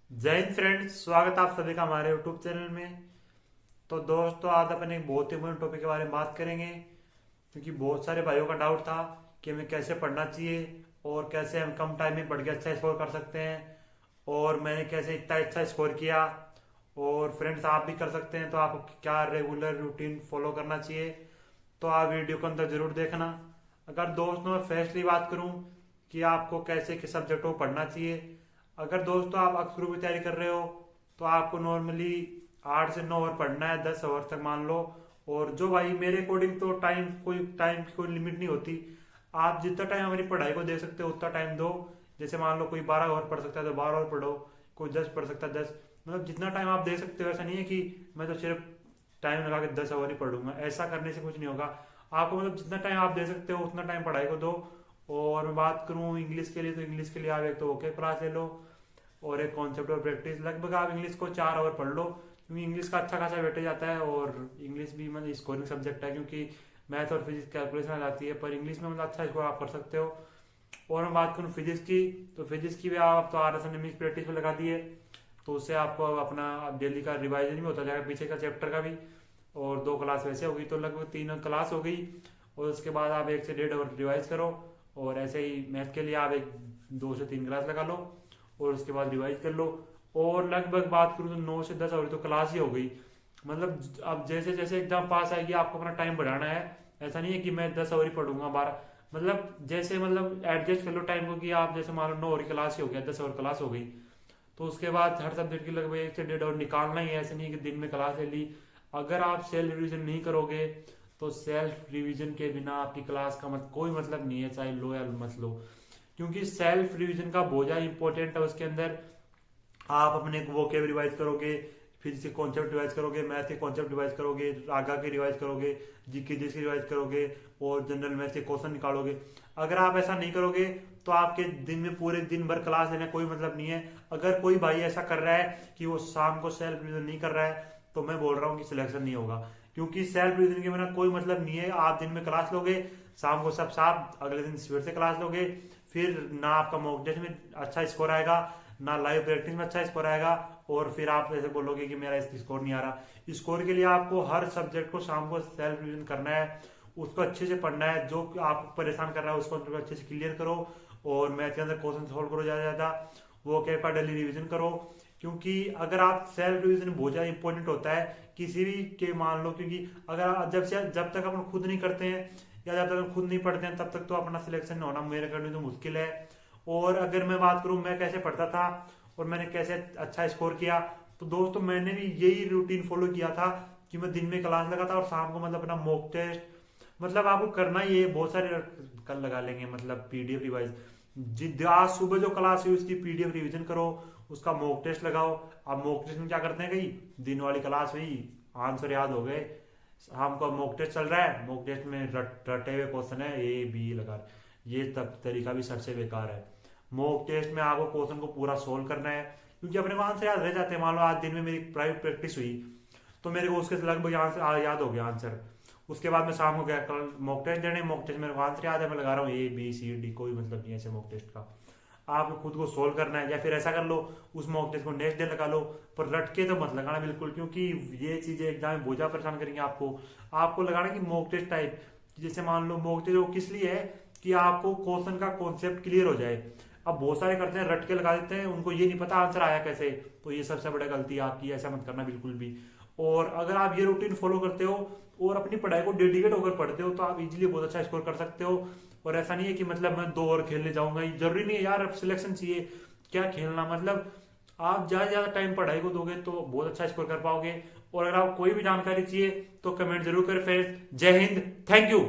जय हिंद फ्रेंड्स, स्वागत है आप सभी का हमारे यूट्यूब चैनल में। तो दोस्तों, आज अपन एक बहुत ही इम्पोर्टेंट टॉपिक के बारे में बात करेंगे, क्योंकि बहुत सारे भाइयों का डाउट था कि हमें कैसे पढ़ना चाहिए और कैसे हम कम टाइम में पढ़ के अच्छा स्कोर कर सकते हैं, और मैंने कैसे इतना अच्छा स्कोर किया। और फ्रेंड्स, आप भी कर सकते हैं, तो आपको क्या रेगुलर रूटीन फॉलो करना चाहिए, तो आप वीडियो को अंदर जरूर देखना। अगर दोस्तों मैं फर्स्टली बात करूं कि आपको कैसे किस सब्जेक्ट को पढ़ना चाहिए, अगर दोस्तों आप अक्सर की तैयारी कर रहे हो तो आपको नॉर्मली 8 से 9 आवर पढ़ना है, 10 आवर तक मान लो। और जो भाई मेरे अकॉर्डिंग तो टाइम की कोई लिमिट नहीं होती। आप जितना टाइम हमारी पढ़ाई को दे सकते हो उतना टाइम दो। जैसे मान लो कोई 12 आवर पढ़ सकता है तो 12 आवर पढ़ो, कोई 10 पढ़ सकता है 10। मतलब जितना टाइम आप दे सकते हो, ऐसा नहीं है कि मैं तो सिर्फ टाइम लगा के 10 आवर ही पढ़ूंगा। ऐसा करने से कुछ नहीं होगा। आपको मतलब जितना टाइम आप दे सकते हो उतना टाइम पढ़ाई को दो। और मैं बात करूँ इंग्लिश के लिए, तो इंग्लिश के लिए आप एक तो ओके क्लास ले लो और एक कॉन्सेप्ट और प्रैक्टिस। लगभग आप इंग्लिश को 4 आवर पढ़ लो, क्योंकि इंग्लिश का अच्छा खासा वेटेज आता है। और इंग्लिश भी मतलब स्कोरिंग सब्जेक्ट है, क्योंकि मैथ और फिजिक्स कैलकुलेशन आ जाती है, पर इंग्लिश में मतलब अच्छा स्कोर आप कर सकते हो। और मैं बात करूँ फिजिक्स की, तो फिजिक्स की भी आप तो RSM प्रैक्टिस में लगा दिए, तो उससे आपको अपना डेली का रिवाइजन भी होता जाएगा पीछे का चैप्टर का भी। और 2 क्लास वैसे होगी, तो लगभग 3 क्लास हो गई। और उसके बाद आप 1 से 1.5 आवर रिवाइज करो। और ऐसे ही मैथ के लिए आप एक 2 से 3 क्लास लगा लो और उसके बाद रिवाइज कर लो। और लगभग बात करूँ तो 9 से 10 आवर तो क्लास ही हो गई। मतलब अब जैसे जैसे एग्जाम पास आएगी आपको अपना टाइम बढ़ाना है। ऐसा नहीं है कि मैं 10 आवर ही पढ़ूंगा 12। मतलब जैसे मतलब एडजस्ट कर लो टाइम को, कि आप जैसे मान लो 9 आवर की क्लास ही हो गया, 10 आवर क्लास हो गई, तो उसके बाद हर सब्जेक्ट की लगभग 1 से 1.5 आवर निकालना ही है। ऐसे नहीं है कि दिन में क्लास ले ली। अगर आप सेल्फ रिवीजन नहीं करोगे तो सेल्फ रिवीजन के बिना आपकी क्लास का कोई मतलब नहीं है, चाहे लो या मत लो। क्योंकि सेल्फ रिवीजन का बोझा इंपॉर्टेंट है उसके अंदर। आप अपने वोकेब रिवाइज करोगे, फिजिक्स के कॉन्सेप्ट रिवाइज करोगे, मैथ के कॉन्सेप्ट रिवाइज करोगे, आगा के रिवाइज करोगे, जीके जिसकी रिवाइज करोगे, और जनरल मैथ के क्वेश्चन निकालोगे। अगर आप ऐसा नहीं करोगे तो आपके दिन में पूरे दिन भर क्लास लेने कोई मतलब नहीं है। अगर कोई भाई ऐसा कर रहा है कि वो शाम को सेल्फ रिवीजन नहीं कर रहा है, तो मैं बोल रहा हूँ कि सिलेक्शन नहीं होगा। क्योंकि सेल्फ रिवीजन के बिना कोई मतलब नहीं है। आप दिन में क्लास लोगे, शाम को सब साफ, अगले दिन फिर से क्लास लोगे, फिर ना आपका मॉक टेस्ट में अच्छा स्कोर आएगा, ना लाइव प्रैक्टिस में अच्छा स्कोर आएगा। और फिर आप ऐसे बोलोगे कि मेरा स्कोर नहीं आ रहा। स्कोर के लिए आपको हर सब्जेक्ट को शाम को सेल्फ रिवीजन करना है, उसको अच्छे से पढ़ना है। जो आपको परेशान कर रहा है उसको अच्छे से क्लियर करो। और मैथ के अंदर क्वेश्चन सोल्व करो ज्यादा ज्यादा, वो क्या का डेली रिवीजन करो। क्योंकि अगर आप सेल्फ रिवीजन बहुत ज्यादा इंपॉर्टेंट होता है किसी भी के, मान लो, क्योंकि अगर जब तक अपन खुद नहीं करते हैं या जब तक हम खुद नहीं पढ़ते हैं तब तक तो अपना सिलेक्शन होना मेरे करने तो मुश्किल है। और अगर मैं बात करूं मैं कैसे पढ़ता था और मैंने कैसे अच्छा स्कोर किया, तो दोस्तों मैंने भी यही रूटीन फॉलो किया था कि मैं दिन में क्लास लगाता और शाम को मतलब अपना मॉक टेस्ट। मतलब आपको करना ही है, बहुत सारे कल लगा लेंगे, मतलब PDF रिवाइज। आज सुबह जो क्लास हुई उसकी PDF रिवीजन करो, उसका मॉक टेस्ट लगाओ। अब मॉक टेस्ट में क्या करते हैं, कहीं दिन वाली क्लास हुई, आंसर याद हो गए, हमको मॉक टेस्ट चल रहा है, मॉक टेस्ट में रटे हुए क्वेश्चन है A B लगा, ये तब तरीका भी सबसे बेकार है। मॉक टेस्ट में आपको क्वेश्चन को पूरा सोल्व करना है, क्योंकि अपने को आंसर याद रह जाते हैं। मान लो आज दिन में मेरी प्राइवेट प्रैक्टिस हुई तो मेरे को उसके लगभग आंसर याद हो गया आंसर। उसके बाद मैं शाम को गया कल मॉक टेस्ट देने, मॉक टेस्ट मेरे को आंसर याद है, मैं लगा रहा हूँ A B C D, कोई मतलब नहीं है ऐसे मॉक टेस्ट का। आपको खुद को सोल्व करना है, या फिर ऐसा कर लो उस मॉक टेस्ट को नेक्स्ट डे लगा लो। पर रट के तो मत लगाना बिल्कुल, क्योंकि ये चीजें एग्जाम में बोझा परेशान करेंगे आपको। आपको लगाना कि मॉक टेस्ट टाइप, जैसे मान लो मॉक टेस्ट वो किस लिए है कि आपको क्वेश्चन का कॉन्सेप्ट क्लियर हो जाए। अब बहुत सारे करते हैं रट के लगा देते हैं, उनको ये नहीं पता आंसर आया कैसे, तो ये सबसे बड़ी गलती है आपकी, ऐसा मत करना बिल्कुल भी। और अगर आप ये रूटीन फॉलो करते हो और अपनी पढ़ाई को डेडिकेट होकर पढ़ते हो तो आप इजीली बहुत अच्छा स्कोर कर सकते हो। और ऐसा नहीं है कि मतलब मैं 2 ओवर खेलने जाऊंगा, ये जरूरी नहीं है यार। अब सिलेक्शन चाहिए, क्या खेलना, मतलब आप ज्यादा से ज्यादा टाइम पढ़ाई को दोगे तो बहुत अच्छा स्कोर कर पाओगे। और अगर आप कोई भी जानकारी चाहिए तो कमेंट जरूर करें फ्रेंड्स। जय हिंद, थैंक यू।